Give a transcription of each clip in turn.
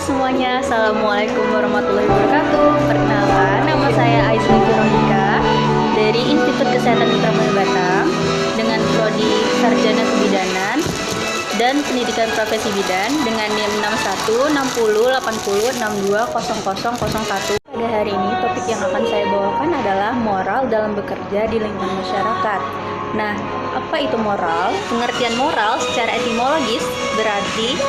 semuanya, Assalamualaikum warahmatullahi wabarakatuh. Perkenalkan, nama saya Aizmi Veronica dari Institut Kesehatan Intramural Batam dengan prodi Sarjana Kebidanan dan Pendidikan Profesi Bidan dengan NIM 616080620001. Pada hari ini topik yang akan saya bawakan adalah moral dalam bekerja di lingkungan masyarakat. Nah, apa itu moral? Pengertian moral secara etimologis berarti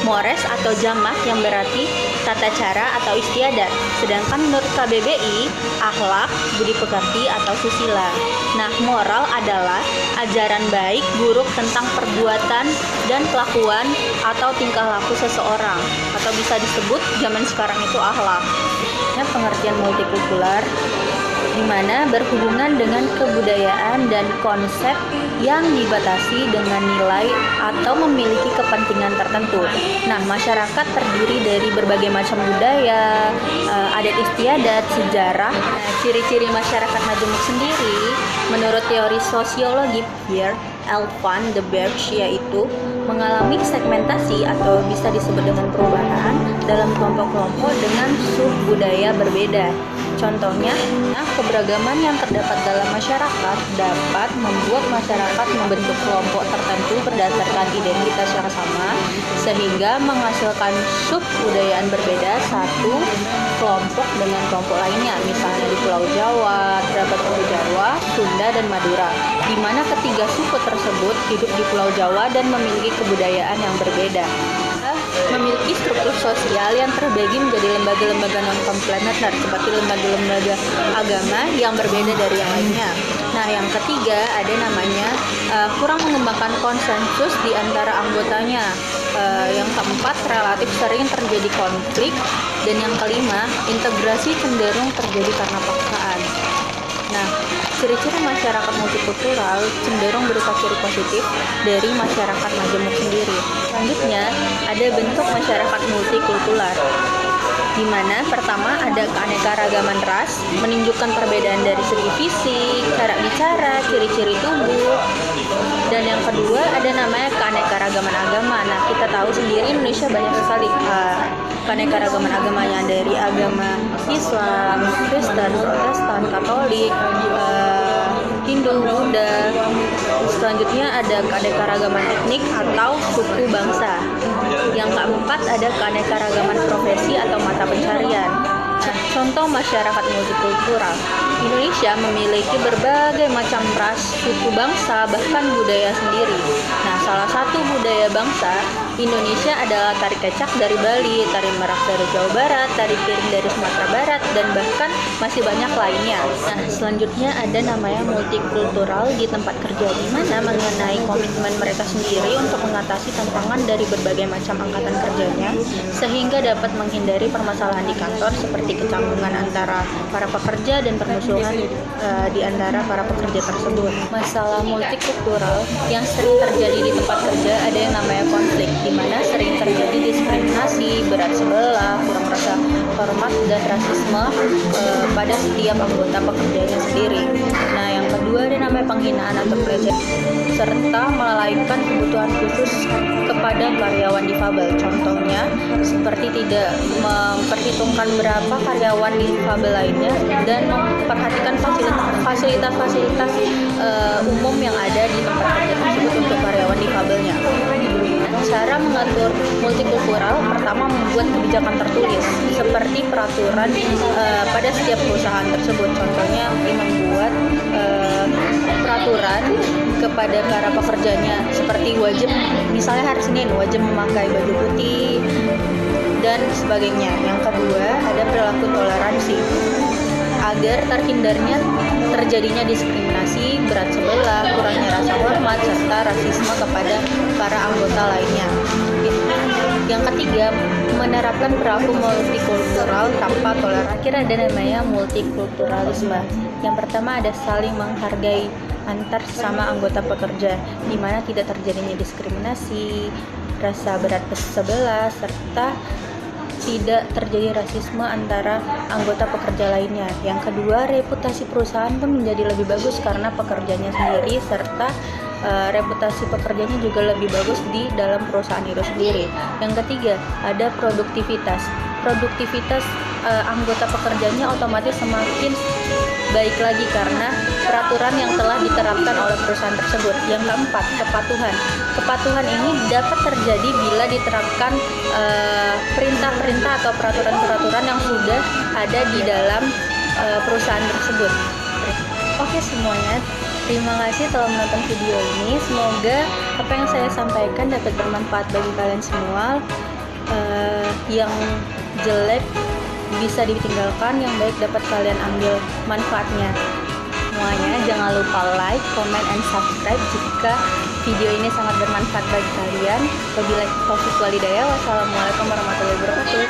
mores atau jamak yang berarti tata cara atau istiadat. Sedangkan menurut KBBI, akhlak, budi pekerti atau susila. Nah, moral adalah ajaran baik buruk tentang perbuatan dan kelakuan atau tingkah laku seseorang, atau bisa disebut zaman sekarang itu akhlak. Nah, pengertian multikultural di mana berhubungan dengan kebudayaan dan konsep yang dibatasi dengan nilai atau memiliki kepentingan tertentu. Nah, masyarakat terdiri dari berbagai macam budaya, adat istiadat, sejarah. Nah, ciri-ciri masyarakat majemuk sendiri menurut teori sosiologi Pierre L. van den Berg yaitu mengalami segmentasi atau bisa disebut dengan perubahan dalam kelompok-kelompok dengan sub-budaya berbeda. Contohnya, keberagaman yang terdapat dalam masyarakat dapat membuat masyarakat membentuk kelompok tertentu berdasarkan identitas yang sama, sehingga menghasilkan sub-budayaan berbeda satu kelompok dengan kelompok lainnya. Misalnya di Pulau Jawa, terdapat suku Jawa, Sunda, dan Madura, di mana ketiga suku tersebut hidup di Pulau Jawa dan memiliki kebudayaan yang berbeda. Memiliki struktur sosial yang terbagi menjadi lembaga-lembaga non-komplementer seperti lembaga-lembaga agama yang berbeda dari yang lainnya. Nah, yang ketiga ada namanya kurang mengembangkan konsensus di antara anggotanya. Yang keempat, relatif sering terjadi konflik, dan yang kelima, integrasi cenderung terjadi karena paksaan. Nah, ciri-ciri masyarakat multikultural cenderung berupa ciri positif dari masyarakat majemuk sendiri. Selanjutnya, ada bentuk masyarakat multikultural, di mana pertama ada keanekaragaman ras, menunjukkan perbedaan dari segi fisik, cara bicara, ciri-ciri tubuh. Dan yang kedua ada namanya keanekaragaman agama. Nah, kita tahu sendiri Indonesia banyak sekali keanekaragaman agamanya, dari agama Islam, Kristen, Protestan, Katolik, Hindu, Buddha. Selanjutnya ada keanekaragaman etnik atau suku bangsa. Yang keempat ada keanekaragaman profesi atau mata pencarian. Contoh masyarakat multikultural, Indonesia memiliki berbagai macam ras, suku bangsa, bahkan budaya sendiri. Nah, salah satu budaya bangsa Indonesia adalah tari kecak dari Bali, tari merak dari Jawa Barat, tari piring dari Sumatera Barat, dan bahkan masih banyak lainnya. Nah, selanjutnya ada namanya multikultural di tempat kerja, di mana mengenai komitmen mereka sendiri untuk mengatasi tantangan dari berbagai macam angkatan kerjanya, sehingga dapat menghindari permasalahan di kantor seperti kecanggungan antara para pekerja dan permusuhan di antara para pekerja tersebut. Masalah multikultural yang sering terjadi di tempat kerja ada yang namanya konflik, di mana sering terjadi diskriminasi, berat sebelah, kurang rasa hormat, dan rasisme pada setiap anggota pekerjanya sendiri. Nah, yang kedua ada namanya penghinaan atau pelecehan, serta melalaikan kebutuhan khusus kepada karyawan difabel. Contohnya seperti tidak memperhitungkan berapa karyawan difabel lainnya dan memperhatikan fasilitas-fasilitas umum yang ada di tempat kerja tersebut untuk karyawan difabelnya. Cara mengatur multikultural pertama membuat kebijakan tertulis seperti peraturan pada setiap perusahaan tersebut. Contohnya membuat peraturan kepada para pekerjanya seperti wajib, misalnya hari Senin wajib memakai baju putih dan sebagainya. Yang kedua ada perilaku toleransi agar terhindarnya terjadinya diskriminasi, berat sebelah, kurangnya rasa hormat, serta rasisme kepada para anggota lainnya. Yang ketiga, menerapkan perilaku multikultural tanpa toleransi. Terakhir ada namanya multikulturalisme. Yang pertama ada saling menghargai antar sesama anggota pekerja, di mana tidak terjadinya diskriminasi, rasa berat sebelah, serta tidak terjadi rasisme antara anggota pekerja lainnya. Yang kedua, reputasi perusahaan pun menjadi lebih bagus karena pekerjanya sendiri serta reputasi pekerjanya juga lebih bagus di dalam perusahaan itu sendiri. Yang ketiga, ada produktivitas. Produktivitas anggota pekerjanya otomatis semakin baik lagi karena peraturan yang telah diterapkan oleh perusahaan tersebut. Yang keempat, kepatuhan. Kepatuhan ini dapat terjadi bila diterapkan perintah-perintah atau peraturan-peraturan yang sudah ada di dalam perusahaan tersebut. Oke semuanya, terima kasih telah menonton video ini. Semoga apa yang saya sampaikan dapat bermanfaat bagi kalian semua. Yang jelek bisa ditinggalkan, yang baik dapat kalian ambil manfaatnya. Semuanya jangan lupa like, comment, and subscribe jika video ini sangat bermanfaat bagi kalian. Wabillahi taufiq walhidayah. Wassalamualaikum warahmatullahi wabarakatuh.